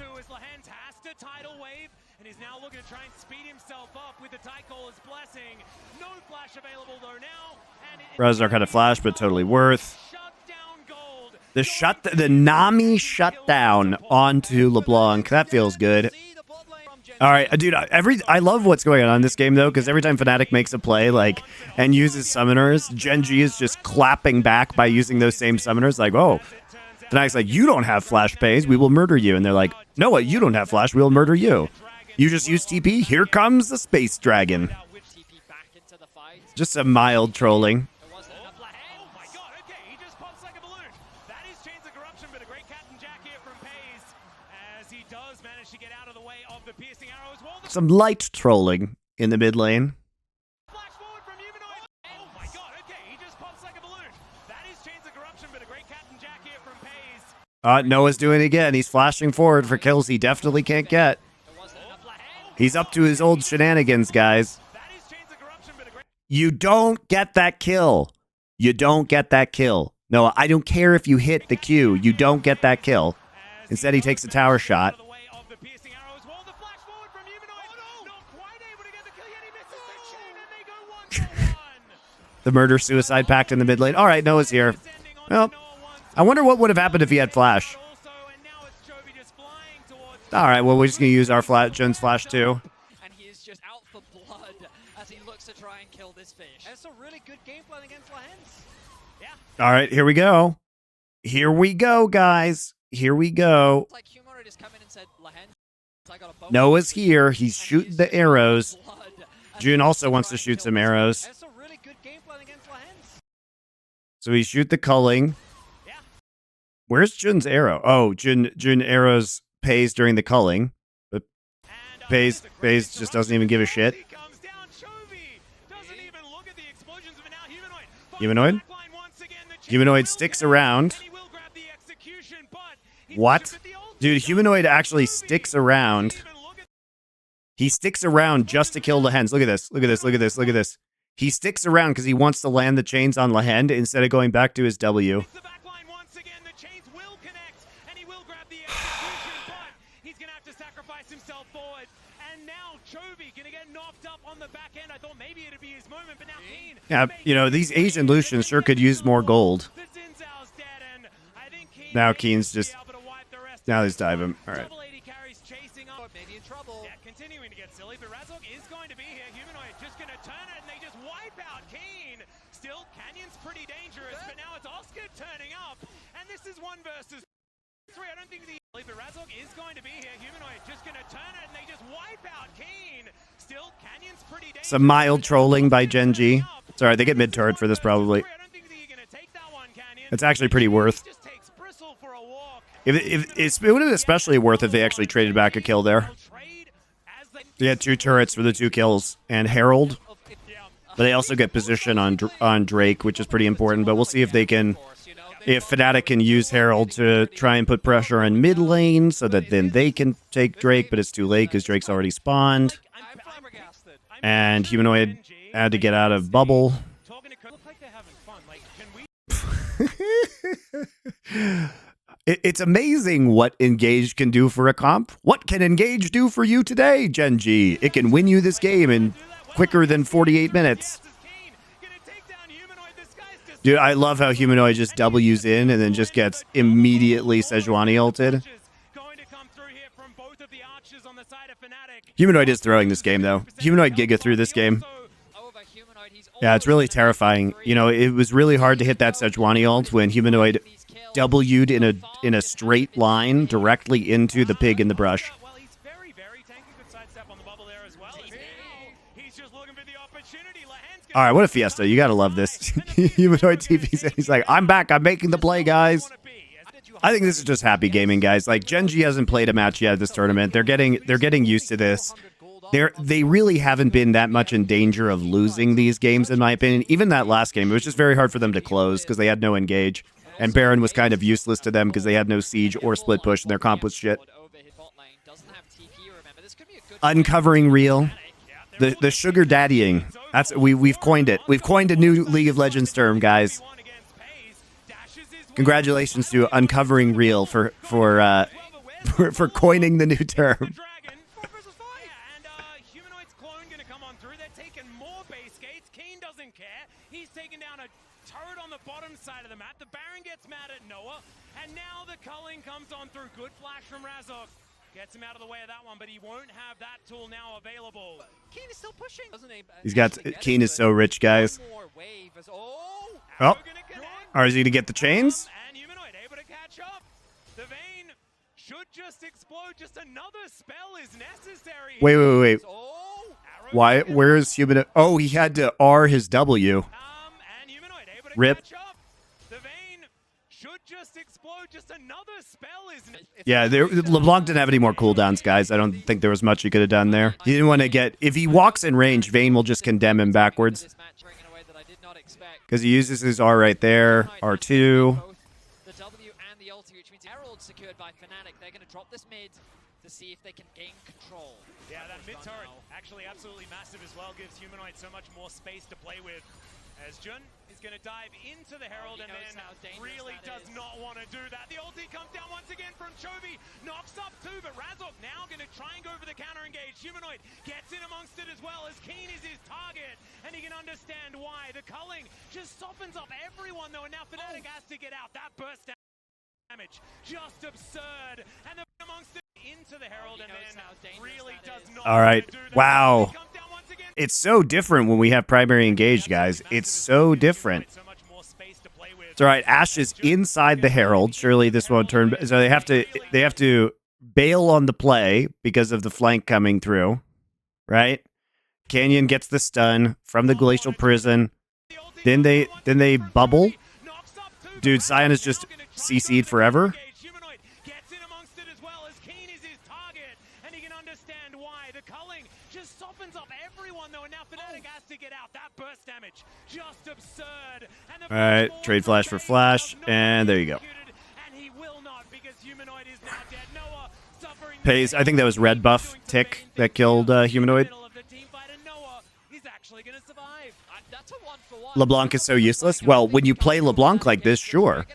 Razork had a flash, but totally worth. The Nami shutdown onto LeBlanc. That feels good. All right, dude. I love what's going on in this game though, because every time Fnatic makes a play like and uses summoners, GenG is just clapping back by using those same summoners. Like, oh, Fnatic's like, you don't have flash Pays, we will murder you, and they're like, no, you don't have flash, we will murder you. You just use TP. Here comes the space dragon. Just some mild trolling. Some light trolling in the mid lane. Noah's doing it again. He's flashing forward for kills he definitely can't get. He's up to his old shenanigans, guys. You don't get that kill. You don't get that kill. Noah, I don't care if you hit the Q. You don't get that kill. Instead, he takes a tower shot. The murder-suicide pact in the mid lane. All right, Noah's here. Well, I wonder what would have happened if he had flash. All right, well, we're just going to use our Jun's flash too. And he is just out for blood as he looks to try and kill this fish. That's a really good game plan against Lehens. Yeah. All right, here we go. Here we go, guys. Here we go. Like Humanoid just come in and said, Lehens, Noah's here. He's shooting the arrows. Jun also wants to shoot some arrows. That's a really good game plan against Lehens. So we shoot the culling. Yeah. Where's Jun's arrow? Oh, Jun arrows Pays during the culling. But Pays just doesn't even give a shit. Humanoid? Humanoid sticks around. What? Dude, Humanoid actually sticks around. He sticks around just to kill the hens. Look at this. Look at this. Look at this. Look at this. He sticks around because he wants to land the chains on Lehend instead of going back to his W. Yeah, you know, these Asian Lucians sure could use more gold. Now Keen's just... Now he's diving. All right. Continuing to get silly, but Razork is going to be here. Humanoid just going to turn it, and they just wipe out Keen. Still, Canyon's pretty dangerous, but now it's Oscar turning up, and this is 1 versus 3. I don't think but Razork is going to be here. Humanoid just going to turn it, and they just wipe out Keen. Still, Canyon's pretty dangerous. Some mild trolling by GenG. It's all right, they get mid-turret for this probably. It's actually pretty worth. It would have especially worth if they actually traded back a kill there. They had 2 turrets for the 2 kills and Herald, but they also get position on Drake, which is pretty important. But we'll see if they can, if Fnatic can use Herald to try and put pressure on mid lane, so that then they can take Drake. But it's too late because Drake's already spawned, and Humanoid had to get out of bubble. It's amazing what Engage can do for a comp. What can Engage do for you today, GenG? It can win you this game in quicker than 48 minutes. Dude, I love how Humanoid just W's in and then just gets immediately Sejuani ulted. Humanoid is throwing this game, though. Humanoid Giga through this game. Yeah, it's really terrifying. You know, it was really hard to hit that Sejuani ult when Humanoid W'd in a straight line directly into the pig in the brush. All right, what a fiesta. You got to love this. Humanoid TV's in. He's like, I'm back. I'm making the play, guys. I think this is just happy gaming, guys. Like, GenG hasn't played a match yet this tournament. They're getting used to this. They really haven't been that much in danger of losing these games, in my opinion. Even that last game, it was just very hard for them to close because they had no engage. And Baron was kind of useless to them because they had no siege or split push, and their comp was shit. Uncovering real. The sugar daddying. That's we've coined it. We've coined a new League of Legends term, guys. Congratulations to Uncovering Real for coining the new term. Side of the map. The Baron gets mad at Noah, and now the culling comes on through. Good flash from Razork. Gets him out of the way of that one, but he won't have that tool now available. Keen is still pushing. He's got Keen is so rich, guys. Oh, or is he to get the chains? And Humanoid able to catch up. The Vayne should just explode. Just another spell is necessary. Wait. Why? Where is Humanoid? Oh, he had to R his W. And Humanoid able to Rip. catch up. The Vayne should just explode. Just another spell is. Yeah, LeBlanc didn't have any more cooldowns, guys. I don't think there was much he could have done there. He didn't want to get... If he walks in range, Vayne will just condemn him backwards. Because he uses his R right there. R2. The W and the ulti, which means Herald secured by Fnatic. They're going to drop this mid to see if they can gain control. Yeah, that mid turret actually absolutely massive as well. Gives Humanoid so much more space to play with. As Jun is going to dive into the Herald and then really does not want to do that. The ulti comes down once again from Chovy. Knocks up too, but Razork now going to try and go for the counter engage. Humanoid gets in amongst it as well, as Keen is his target. And he can understand why. The culling just softens up everyone though, and now Fnatic has to get out. That burst damage, just absurd. And the amongst it into the Herald and then really does not. All right. Wow. It's so different when we have primary engage, guys. It's so different. It's all right. Ashe is inside the Herald. Surely this won't turn. So they have to bail on the play because of the flank coming through, right? Canyon gets the stun from the Glacial Prison. Then they bubble. Dude, Sion is just CC'd forever. has to get out. That burst damage, just absurd. And All right, trade flash for flash, and there you go. And he will not, because Humanoid is now dead. Noah suffering. Pays. I think that was red buff tick that killed Humanoid. He's actually going to survive. That's a 1-for-1. LeBlanc is so useless. Well, when you play LeBlanc like this, sure.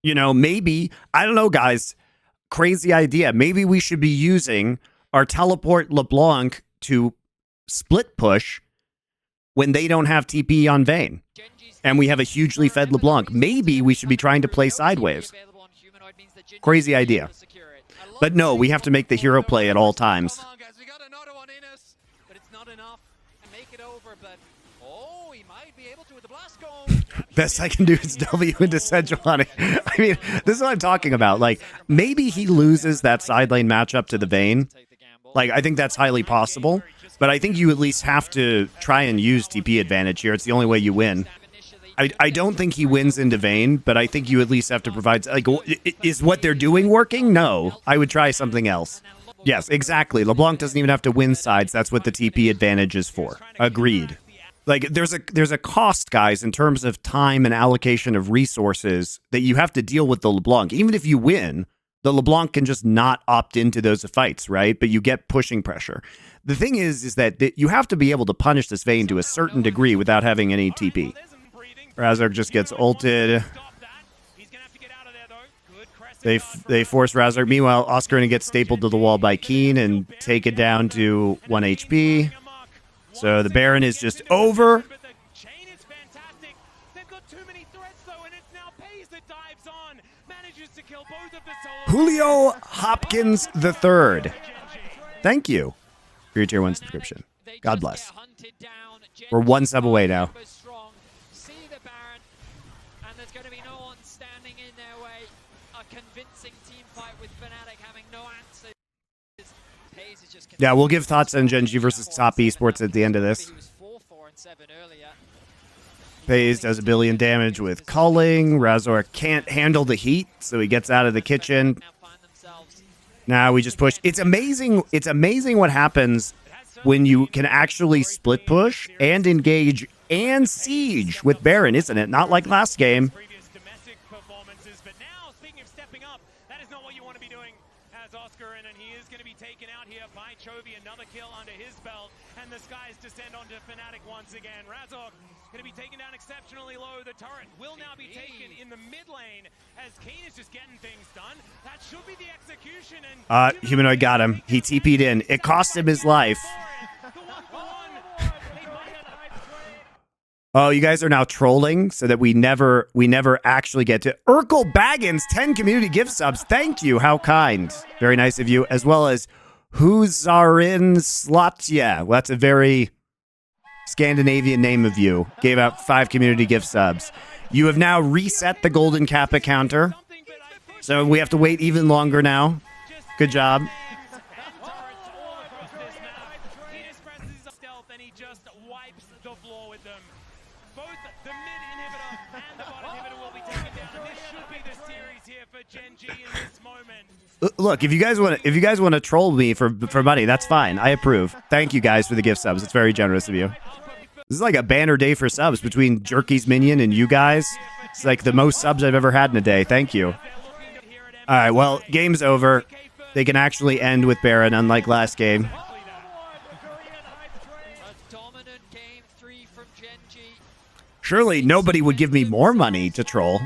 You know, maybe, I don't know, guys. Crazy idea. Maybe we should be using our teleport LeBlanc to split push when they don't have TP on Vayne. And we have a hugely fed LeBlanc. Maybe we should be trying to play sideways. Crazy idea. But no, we have to make the hero play at all times. We got another one in us, but it's not enough to make it over. But oh, he might be able to with the blast cone. Best I can do is W into Sejuani. I mean, this is what I'm talking about. Like, maybe he loses that side lane matchup to the Vayne. Like, I think that's highly possible. But I think you at least have to try and use TP advantage here. It's the only way you win. I don't think he wins into Vayne, but I think you at least have to provide... Like, is what they're doing working? No. I would try something else. Yes, exactly. LeBlanc doesn't even have to win sides. That's what the TP advantage is for. Agreed. Like, there's a cost, guys, in terms of time and allocation of resources that you have to deal with the LeBlanc. Even if you win, the LeBlanc can just not opt into those fights, right? But you get pushing pressure. The thing is that you have to be able to punish this Vayne to a certain degree without having any TP. Razork just gets ulted. They force Razork. Meanwhile, Oscar gonna get stapled to the wall by Keen and take it down to 1 HP. So the Baron is just over. Julio Hopkins III. Thank you for your tier 1 subscription. God bless. We're 1 sub away now. Going to be no one standing in their way. A convincing team fight with Fnatic having no answers. Yeah, we'll give thoughts on GenG versus top esports at the end of this. Pays does 1 billion damage with culling. Razor can't handle the heat, so he gets out of the kitchen. Now we just push. It's amazing. It's amazing what happens when you can actually split push and engage and siege with Baron, isn't it? Not like last game. But now, speaking of stepping up, that is not what you want to be doing as Oscar, and he is going to be taken out here by Chovy. Another kill under his belt, and the skies descend onto Fnatic once again. Razork going to be taken down exceptionally low. The turret will now be taken in the mid lane as Keen is just getting things done. That should be the execution. And Humanoid got him. He TP'd in. It cost him his life. Oh, you guys are now trolling so that we never actually get to Urkel Baggins, 10 community gift subs. Thank you. How kind. Very nice of you. As well as Huzarin Slotya. Well, that's a very Scandinavian name of you. Gave out 5 community gift subs. You have now reset the golden kappa counter. So we have to wait even longer now. Good job. Look, if you guys want to troll me for money, that's fine. I approve. Thank you guys for the gift subs. It's very generous of you. This is like a banner day for subs between Jerky's Minion and you guys. It's like the most subs I've ever had in a day. Thank you. All right, well, game's over. They can actually end with Baron, unlike last game. Surely nobody would give me more money to troll.